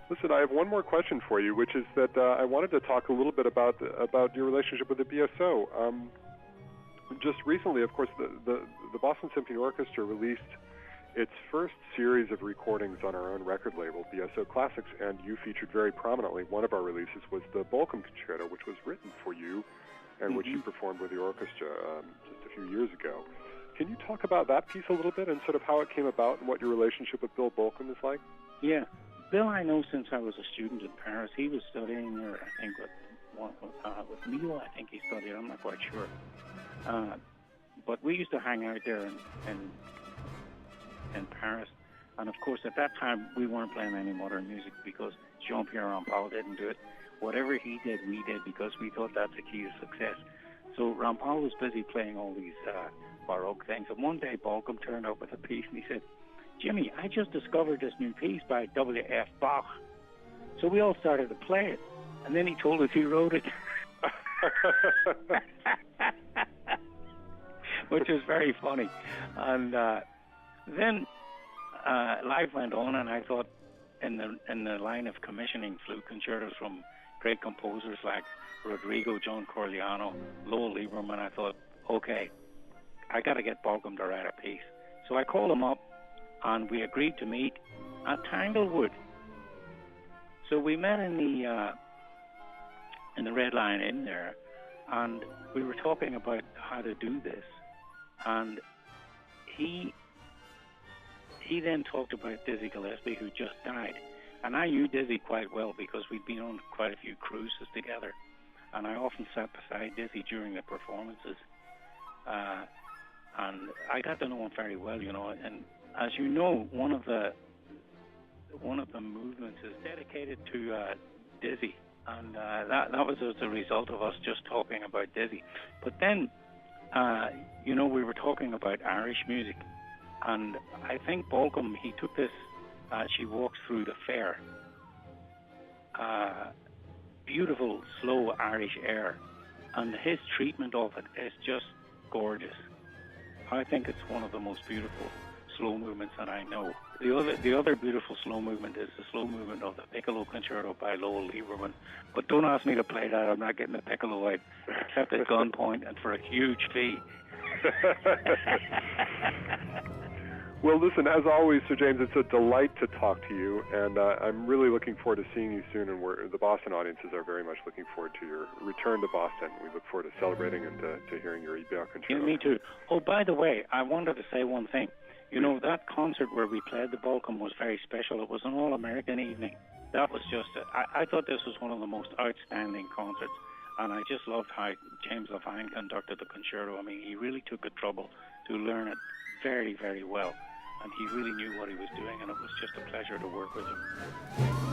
Listen, I have one more question for you, which is that I wanted to talk a little bit about your relationship with the BSO. Just recently, of course, the Boston Symphony Orchestra released its first series of recordings on our own record label, BSO Classics, and you featured very prominently. One of our releases was the Bolcom Concerto, which was written for you and which you performed with the orchestra just a few years ago. Can you talk about that piece a little bit and sort of how it came about and what your relationship with Bill Bolcom is like? Yeah. Bill I know since I was a student in Paris. He was studying there, I think, with Mio, I think he studied. I'm not quite sure. But we used to hang out there in Paris. And of course, at that time, we weren't playing any modern music because Jean-Pierre Rampal didn't do it. Whatever he did, we did because we thought that's the key to success. So Rampal was busy playing all these Baroque things. And one day, Bolcom turned up with a piece and he said, "Jimmy, I just discovered this new piece by W.F. Bach." So we all started to play it. And then he told us he wrote it. Which is very funny. And then life went on, and I thought in the line of commissioning flute concertos from great composers like Rodrigo, John Corigliano, Lowell Lieberman, I thought, okay, I got to get Bolcom to write a piece. So I called him up, and we agreed to meet at Tanglewood. So we met in the Red Lion Inn there, and we were talking about how to do this. And he then talked about Dizzy Gillespie, who just died. And I knew Dizzy quite well because we'd been on quite a few cruises together. And I often sat beside Dizzy during the performances. And I got to know him very well, you know. And as you know, one of the movements is dedicated to Dizzy. And that was as a result of us just talking about Dizzy. But then, you know, we were talking about Irish music. And I think Bolcom, he took this, She Walks Through the Fair. Beautiful, slow Irish air. And his treatment of it is just gorgeous. I think it's one of the most beautiful slow movements that I know. The other beautiful slow movement is the slow movement of the Piccolo Concerto by Lowell Lieberman. But don't ask me to play that. I'm not getting the piccolo. I kept at gunpoint and for a huge fee. Well, listen, as always, Sir James, it's a delight to talk to you, and I'm really looking forward to seeing you soon, and the Boston audiences are very much looking forward to your return to Boston. We look forward to celebrating and to hearing your Ibert Concerto. Yeah, me too. Oh, by the way, I wanted to say one thing. You know, that concert where we played the Bolcom was very special. It was an all-American evening. That was just, I thought this was one of the most outstanding concerts, and I just loved how James Levine conducted the concerto. I mean, he really took the trouble to learn it very, very well. And he really knew what he was doing, and it was just a pleasure to work with him.